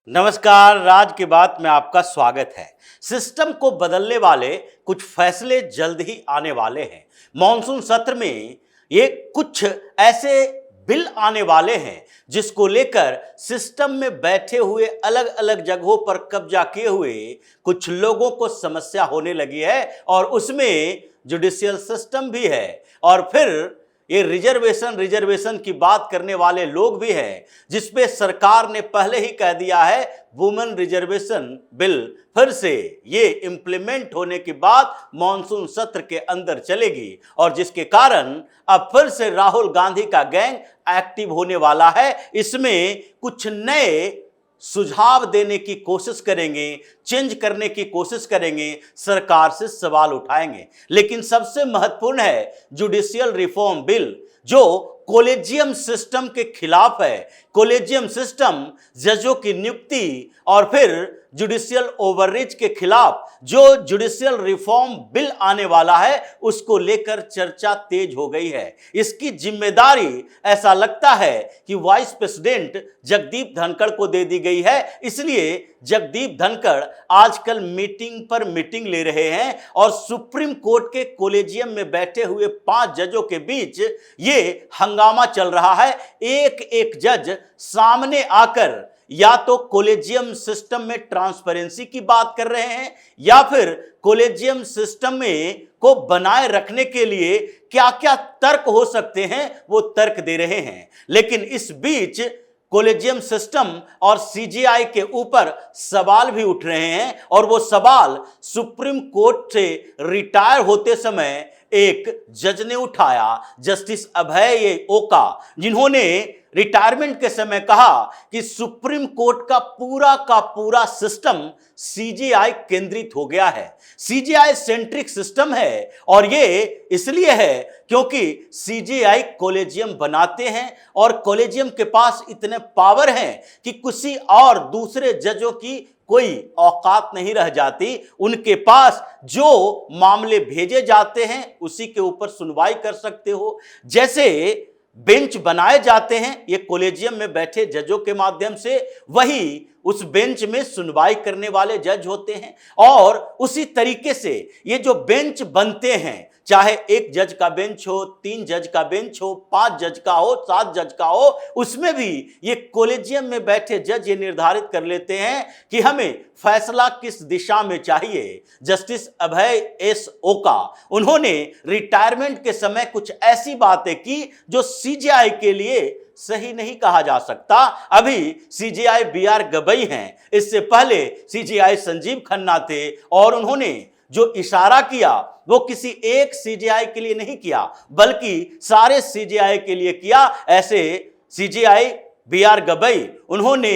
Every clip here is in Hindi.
नमस्कार, राज की बात में आपका स्वागत है। सिस्टम को बदलने वाले कुछ फैसले जल्द ही आने वाले हैं। मॉनसून सत्र में ये कुछ ऐसे बिल आने वाले हैं जिसको लेकर सिस्टम में बैठे हुए अलग अलग जगहों पर कब्जा किए हुए कुछ लोगों को समस्या होने लगी है और उसमें जुडिशियल सिस्टम भी है और फिर ये रिजर्वेशन की बात करने वाले लोग भी हैं, जिसपे सरकार ने पहले ही कह दिया है वुमेन रिजर्वेशन बिल फिर से ये इंप्लीमेंट होने के बाद मॉनसून सत्र के अंदर चलेगी और जिसके कारण अब फिर से राहुल गांधी का गैंग एक्टिव होने वाला है। इसमें कुछ नए सुझाव देने की कोशिश करेंगे, चेंज करने की कोशिश करेंगे, सरकार से सवाल उठाएंगे। लेकिन सबसे महत्वपूर्ण है जुडिशियल रिफॉर्म बिल जो कॉलेजियम सिस्टम के खिलाफ है। कॉलेजियम सिस्टम जजों की नियुक्ति और फिर जुडिशियल ओवररीच के खिलाफ जो जुडिशियल रिफॉर्म बिल आने वाला है उसको लेकर चर्चा तेज हो गई है। इसकी जिम्मेदारी ऐसा लगता है कि वाइस प्रेसिडेंट जगदीप धनखड़ को दे दी गई है। इसलिए जगदीप धनखड़ आजकल मीटिंग पर मीटिंग ले रहे हैं और सुप्रीम कोर्ट के कॉलेजियम में बैठे हुए 5 जजों के बीच ये हंगामा चल रहा है। एक एक जज सामने आकर या तो कॉलेजियम सिस्टम में ट्रांसपेरेंसी की बात कर रहे हैं या फिर कॉलेजियम सिस्टम में को बनाए रखने के लिए क्या क्या तर्क हो सकते हैं वो तर्क दे रहे हैं। लेकिन इस बीच कॉलेजियम सिस्टम और सीजेआई के ऊपर सवाल भी उठ रहे हैं और वो सवाल सुप्रीम कोर्ट से रिटायर होते समय एक जज ने उठाया, जस्टिस अभय ओका, जिन्होंने रिटायरमेंट के समय कहा कि सुप्रीम कोर्ट का पूरा सिस्टम सीजेआई केंद्रित हो गया है। सीजेआई सेंट्रिक सिस्टम है और ये इसलिए है क्योंकि सीजेआई कॉलेजियम बनाते हैं और कॉलेजियम के पास इतने पावर हैं कि किसी और दूसरे जजों की कोई औकात नहीं रह जाती। उनके पास जो मामले भेजे जाते हैं उसी के ऊपर सुनवाई कर सकते हो। जैसे बेंच बनाए जाते हैं ये कॉलेजियम में बैठे जजों के माध्यम से, वही उस बेंच में सुनवाई करने वाले जज होते हैं और उसी तरीके से ये जो बेंच बनते हैं, चाहे 1 जज का बेंच हो, 3 जज का बेंच हो, 5 जज का हो, 7 जज का हो, उसमें भी ये कॉलेजियम में बैठे जज ये निर्धारित कर लेते हैं कि हमें फैसला किस दिशा में चाहिए। जस्टिस अभय ओका, उन्होंने रिटायरमेंट के समय कुछ ऐसी बातें की जो सीजेआई के लिए सही नहीं कहा जा सकता। अभी सीजेआई बीआर गवई हैं, इससे पहले सीजेआई संजीव खन्ना थे और उन्होंने जो इशारा किया वो किसी एक सीजेआई के लिए नहीं किया बल्कि सारे सीजेआई के लिए किया। ऐसे सीजेआई बीआर गवई उन्होंने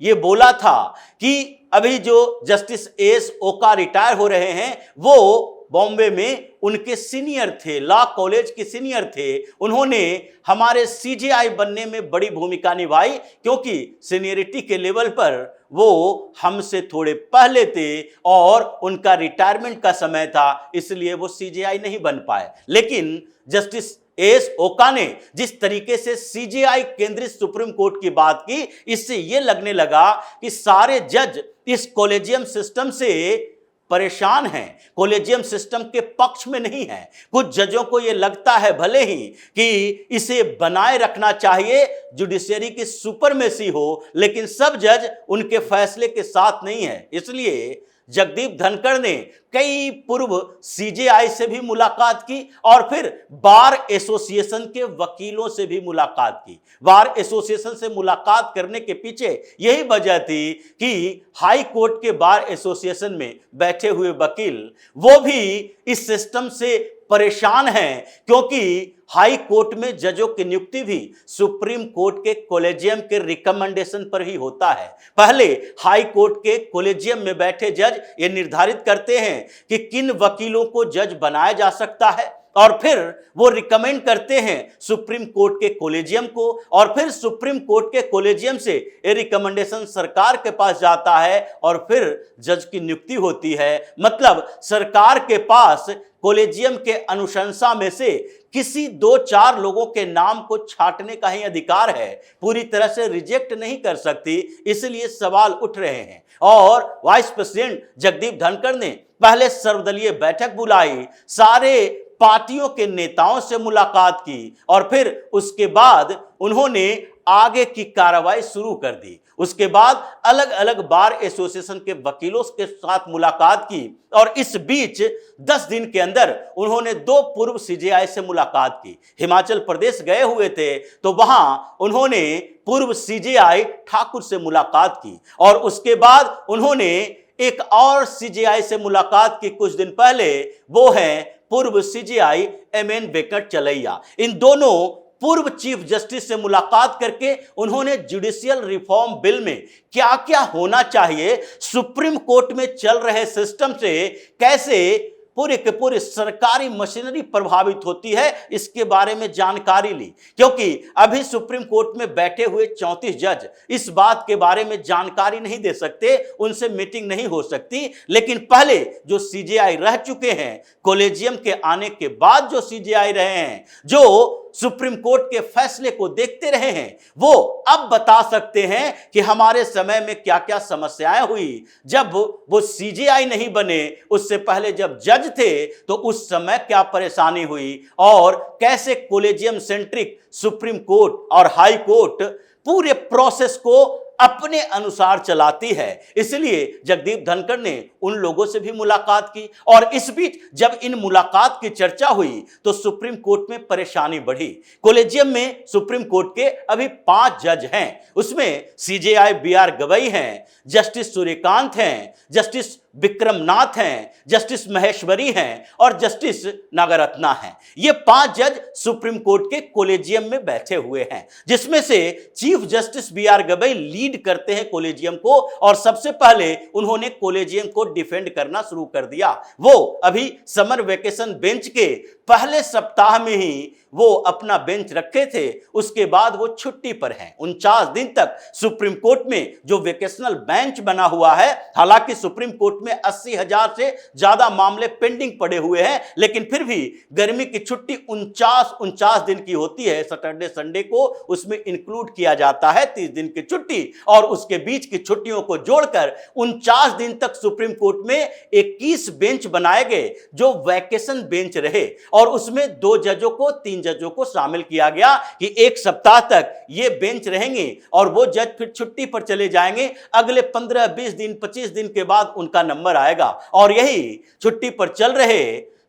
ये बोला था कि अभी जो जस्टिस ओका रिटायर हो रहे हैं वो बॉम्बे में उनके सीनियर थे, लॉ कॉलेज के सीनियर थे। उन्होंने हमारे सीजेआई बनने में बड़ी भूमिका निभाई क्योंकि सीनियरिटी के लेवल पर वो हमसे थोड़े पहले थे और उनका रिटायरमेंट का समय था, इसलिए वो सीजेआई नहीं बन पाए। लेकिन जस्टिस ओका ने जिस तरीके से सीजेआई केंद्रित सुप्रीम कोर्ट की बात की, इससे ये लगने लगा कि सारे जज इस कॉलेजियम सिस्टम से परेशान हैं, कॉलेजियम सिस्टम के पक्ष में नहीं है। कुछ जजों को यह लगता है भले ही कि इसे बनाए रखना चाहिए, जुडिशरी की सुपरमेसी हो, लेकिन सब जज उनके फैसले के साथ नहीं है। इसलिए जगदीप धनखड़ ने कई पूर्व सीजेआई से भी मुलाकात की और फिर बार एसोसिएशन के वकीलों से भी मुलाकात की। बार एसोसिएशन से मुलाकात करने के पीछे यही वजह थी कि हाई कोर्ट के बार एसोसिएशन में बैठे हुए वकील वो भी इस सिस्टम से परेशान हैं क्योंकि हाई कोर्ट में जजों की नियुक्ति भी सुप्रीम कोर्ट के कॉलेजियम के रिकमेंडेशन पर ही होता है। पहले हाई कोर्ट के कॉलेजियम में बैठे जज ये निर्धारित करते हैं कि किन वकीलों को जज बनाया जा सकता है, और फिर वो रिकमेंड करते हैं सुप्रीम कोर्ट के कॉलेजियम को, और फिर सुप्रीम कोर्ट के कॉलेजियम से ये रिकमेंडेशन सरकार के पास जाता है और फिर जज की नियुक्ति होती है। मतलब सरकार के पास कॉलेजियम के अनुशंसा में से किसी 2-4 लोगों के नाम को छांटने का ही अधिकार है, पूरी तरह से रिजेक्ट नहीं कर सकती। इसलिए सवाल उठ रहे हैं और वाइस प्रेसिडेंट जगदीप धनखड़ ने पहले सर्वदलीय बैठक बुलाई, सारे पार्टियों के नेताओं से मुलाकात की और फिर उसके बाद उन्होंने आगे की कार्रवाई शुरू कर दी। उसके बाद अलग अलग बार एसोसिएशन के वकीलों के साथ मुलाकात की और इस बीच 10 दिन के अंदर उन्होंने 2 पूर्व सीजेआई से मुलाकात की। हिमाचल प्रदेश गए हुए थे तो वहां उन्होंने पूर्व सीजेआई ठाकुर से मुलाकात की और उसके बाद उन्होंने एक और सीजेआई से मुलाकात की कुछ दिन पहले, वो है पूर्व सीजेआई एमएन वेंकटचलैया। इन दोनों पूर्व चीफ जस्टिस से मुलाकात करके उन्होंने जुडिशियल रिफॉर्म बिल में क्या क्या होना चाहिए, सुप्रीम कोर्ट में चल रहे सिस्टम से कैसे पूरे के पूरे सरकारी मशीनरी प्रभावित होती है, इसके बारे में जानकारी ली। क्योंकि अभी सुप्रीम कोर्ट में बैठे हुए 34 जज इस बात के बारे में जानकारी नहीं दे सकते, उनसे मीटिंग नहीं हो सकती। लेकिन पहले जो सीजेआई रह चुके हैं, कॉलेजियम के आने के बाद जो सीजेआई रहे हैं, जो सुप्रीम कोर्ट के फैसले को देखते रहे हैं, वो अब बता सकते हैं कि हमारे समय में क्या क्या समस्याएं हुई। जब वो सीजेआई नहीं बने, उससे पहले जब जज थे, तो उस समय क्या परेशानी हुई और कैसे कॉलेजियम सेंट्रिक सुप्रीम कोर्ट और हाई कोर्ट पूरे प्रोसेस को अपने अनुसार चलाती है। इसलिए जगदीप धनखड़ ने उन लोगों से भी मुलाकात की और इस बीच जब इन मुलाकात की चर्चा हुई तो सुप्रीम कोर्ट में परेशानी बढ़ी। कॉलेजियम में सुप्रीम कोर्ट के अभी 5 जज हैं, उसमें सीजेआई बीआर गवई हैं, जस्टिस सूर्यकांत हैं, जस्टिस विक्रमनाथ हैं, जस्टिस महेश्वरी हैं और जस्टिस नागरत्ना हैं। ये 5 जज सुप्रीम कोर्ट के कॉलेजियम में बैठे हुए हैं, जिसमें से chief justice BR Gavai lead करते हैं कॉलेजियम को और सबसे पहले उन्होंने कॉलेजियम को डिफेंड करना शुरू कर दिया। वो अभी समर वेकेशन बेंच के पहले सप्ताह में ही वो अपना बेंच रखे थे, उसके बाद वो छुट्टी पर हैं। 49 दिन तक सुप्रीम कोर्ट में जो वेकेशनल बेंच बना हुआ है, हालांकि सुप्रीम कोर्ट में 80,000 से ज्यादा मामले पेंडिंग पड़े हुए हैं, लेकिन फिर भी गर्मी की छुट्टी 49 दिन की होती है। सैटरडे संडे को उसमें इंक्लूड किया जाता है 30 दिन की छुट्टी, और उसके बीच की छुट्टियों को जोड़कर 49 दिन तक सुप्रीम कोर्ट में 21 बेंच बनाए गए जो वैकेशन बेंच रहे और उसमें 2 जजों को 3 जजों को शामिल किया गया कि 1 सप्ताह तक ये बेंच रहेंगे और वो जज फिर छुट्टी पर चले जाएंगे। अगले 15, 20 दिन, 25 दिन के बाद उनका नंबर आएगा। और यही छुट्टी पर चल रहे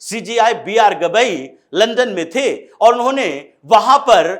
सीजेआई बीआर गवई लंदन में थे और उन्होंने वहां पर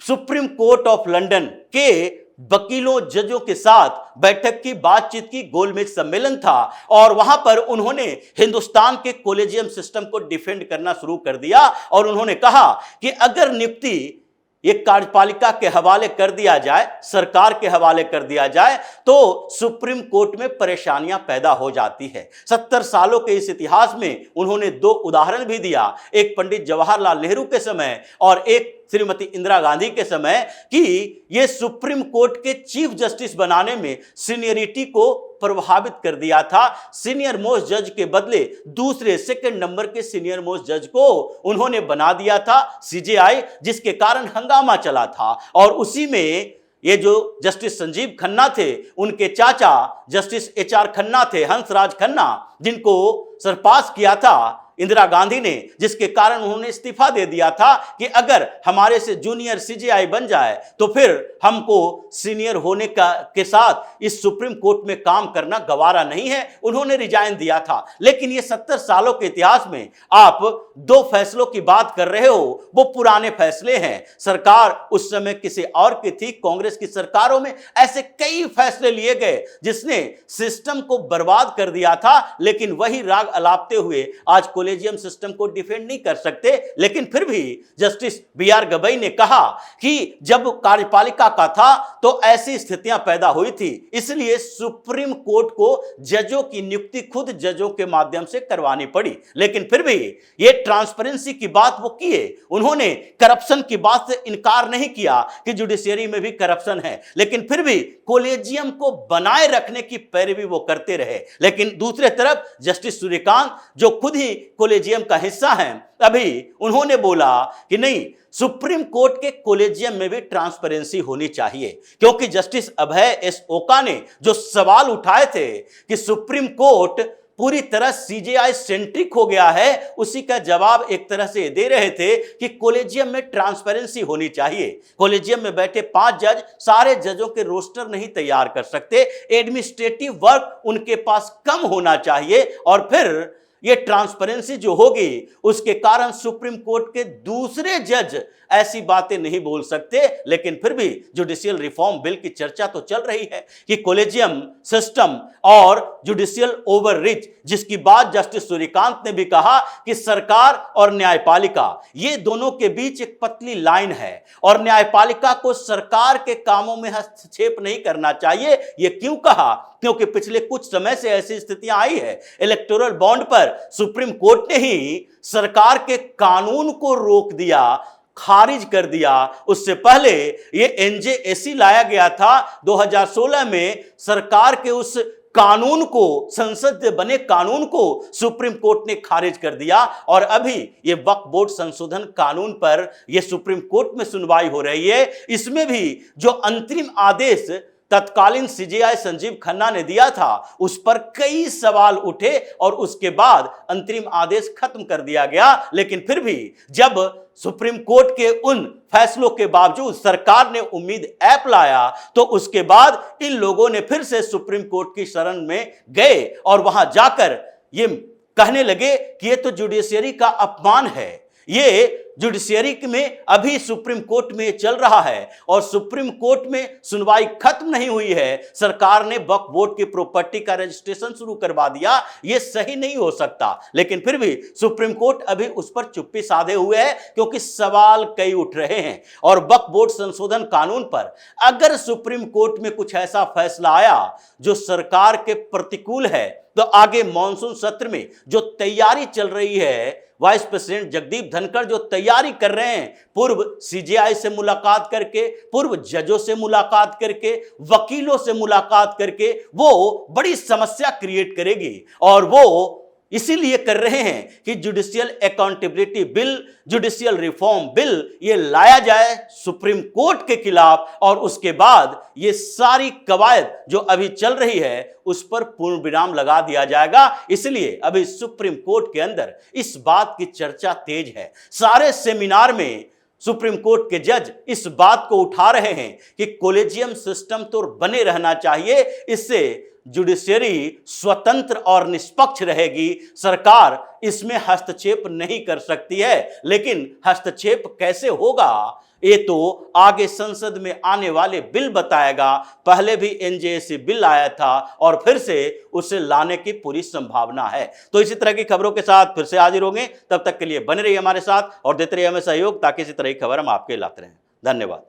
सुप्रीम कोर्ट ऑफ लंदन के वकीलों, जजों के साथ बैठक की, बातचीत की, गोलमेज सम्मेलन था और वहां पर उन्होंने हिंदुस्तान के कॉलेजियम सिस्टम को डिफेंड करना शुरू कर दिया और उन्होंने कहा कि अगर नियुक्ति एक कार्यपालिका के हवाले कर दिया जाए, सरकार के हवाले कर दिया जाए, तो सुप्रीम कोर्ट में परेशानियां पैदा हो जाती है। 70 सालों के इस इतिहास में उन्होंने 2 उदाहरण भी दिया, एक पंडित जवाहरलाल नेहरू के समय और एक श्रीमती इंदिरा गांधी के समय, कि ये सुप्रीम कोर्ट के चीफ जस्टिस बनाने में सीनियरिटी को प्रभावित कर दिया था। सीनियर मोस्ट जज के बदले दूसरे, सेकंड नंबर के सीनियर मोस्ट जज को उन्होंने बना दिया था सीजेआई, जिसके कारण हंगामा चला था। और उसी में ये जो जस्टिस संजीव खन्ना थे, उनके चाचा जस्टिस एचआर खन्ना थे, हंसराज खन्ना, जिनको सरपास किया था इंदिरा गांधी ने, जिसके कारण उन्होंने इस्तीफा दे दिया था कि अगर हमारे से जूनियर सीजेआई बन जाए तो फिर हमको सीनियर होने के साथ इस सुप्रीम कोर्ट में काम करना गवारा नहीं है। उन्होंने रिजाइन दिया था। लेकिन ये 70 सालों के इतिहास में आप 2 फैसलों की बात कर रहे हो, वो पुराने फैसले हैं। सरकार उस समय किसी और की थी, कांग्रेस की सरकारों में ऐसे कई फैसले लिए गए जिसने सिस्टम को बर्बाद कर दिया था। लेकिन वही राग अलापते हुए आज कोलेजियम सिस्टम को डिफेंड नहीं कर सकते, लेकिन फिर भी जस्टिस बी.आर. गवई ने कहा कि जब कार्यपालिका का था तो ऐसी स्थितियां पैदा हुई थी, इसलिए सुप्रीम कोर्ट को जजों की नियुक्ति खुद जजों के माध्यम से करवानी पड़ी। लेकिन फिर भी ये ट्रांसपेरेंसी की बात वो किए, उन्होंने करप्शन की बात से इनकार नहीं किया कि जुडिशियरी में भी करप्शन है, लेकिन फिर भी कोलेजियम को बनाए रखने की पैरवी वो करते रहे। लेकिन दूसरे तरफ जस्टिस सूर्यकांत जो खुद ही कोलेजियम का हिस्सा हैं, अभी उन्होंने बोला कि नहीं, सुप्रीम कोर्ट के कोलेजियम में भी ट्रांसपेरेंसी होनी चाहिए, क्योंकि जस्टिस अभय एस ओका ने जो सवाल उठाए थे कि सुप्रीम कोर्ट पूरी तरह सीजेआई सेंट्रिक हो गया है, उसी का जवाब एक तरह से दे रहे थे कि कोलेजियम में ट्रांसपेरेंसी होनी चाहिए। कोलेजियम में बैठे 5 जज सारे जजों के रोस्टर नहीं तैयार कर सकते, एडमिनिस्ट्रेटिव वर्क उनके पास कम होना चाहिए, और फिर ये ट्रांसपेरेंसी जो होगी उसके कारण सुप्रीम कोर्ट के दूसरे जज ऐसी बातें नहीं बोल सकते। लेकिन फिर भी जुडिशियल रिफॉर्म बिल की चर्चा तो चल रही है कि कोलेजियम सिस्टम और जुडिशियल ओवररीच, जिसकी बात जस्टिस सूर्यकांत ने भी कहा कि सरकार और न्यायपालिका ये दोनों के बीच एक पतली लाइन है और न्यायपालिका को सरकार के कामों में हस्तक्षेप नहीं करना चाहिए। ये क्यों कहा? क्योंकि पिछले कुछ समय से ऐसी स्थितियां आई है, इलेक्टोरल बॉन्ड पर सुप्रीम कोर्ट ने ही सरकार के कानून को रोक दिया, खारिज कर दिया। उससे पहले ये एनजेएसी लाया गया था 2016 में, सरकार के उस कानून को, संसद से बने कानून को सुप्रीम कोर्ट ने खारिज कर दिया, और अभी ये वक्फ बोर्ड संशोधन कानून पर ये सुप्रीम कोर्ट में सुनवाई हो रही है। इसमें भी जो अंतरिम आदेश तत्कालीन सीजेआई संजीव खन्ना ने दिया था, उस पर कई सवाल उठे और उसके बाद अंतरिम आदेश खत्म कर दिया गया। लेकिन फिर भी जब सुप्रीम कोर्ट के उन फैसलों के बावजूद सरकार ने उम्मीद ऐप लाया, तो उसके बाद इन लोगों ने फिर से सुप्रीम कोर्ट की शरण में गए और वहां जाकर ये कहने लगे कि ये तो जुडिशियरी का अपमान है, ये जुडिशियरी में अभी सुप्रीम कोर्ट में चल रहा है और सुप्रीम कोर्ट में सुनवाई खत्म नहीं हुई है, सरकार ने वक्फ बोर्ड की प्रॉपर्टी का रजिस्ट्रेशन शुरू करवा दिया, ये सही नहीं हो सकता। लेकिन फिर भी सुप्रीम कोर्ट अभी उस पर चुप्पी साधे हुए है, क्योंकि सवाल कई उठ रहे हैं। और वक्फ बोर्ड संशोधन कानून पर अगर सुप्रीम कोर्ट में कुछ ऐसा फैसला आया जो सरकार के प्रतिकूल है, तो आगे मॉनसून सत्र में जो तैयारी चल रही है, वाइस प्रेसिडेंट जगदीप धनखड़ जो तैयारी कर रहे हैं, पूर्व सीजेआई से मुलाकात करके, पूर्व जजों से मुलाकात करके, वकीलों से मुलाकात करके, वो बड़ी समस्या क्रिएट करेगी। और वो इसीलिए कर रहे हैं कि judicial accountability bill, judicial reform bill ये लाया जाए सुप्रीम कोर्ट के खिलाफ, और उसके बाद ये सारी कवायद जो अभी चल रही है उस पर पूर्ण विराम लगा दिया जाएगा। इसलिए अभी सुप्रीम कोर्ट के अंदर इस बात की चर्चा तेज है। सारे सेमिनार में सुप्रीम कोर्ट के जज इस बात को उठा रहे हैं कि कोलेजियम सिस्टम तो बने रहना चाहिए, इससे जुडिशियरी स्वतंत्र और निष्पक्ष रहेगी, सरकार इसमें हस्तक्षेप नहीं कर सकती है। लेकिन हस्तक्षेप कैसे होगा ये तो आगे संसद में आने वाले बिल बताएगा। पहले भी एनजेएसी बिल आया था और फिर से उसे लाने की पूरी संभावना है। तो इसी तरह की खबरों के साथ फिर से हाजिर होंगे, तब तक के लिए बने रहिए हमारे साथ और देते रहिए हमें सहयोग, ताकि इसी तरह की खबर हम आपके लाते रहें। धन्यवाद।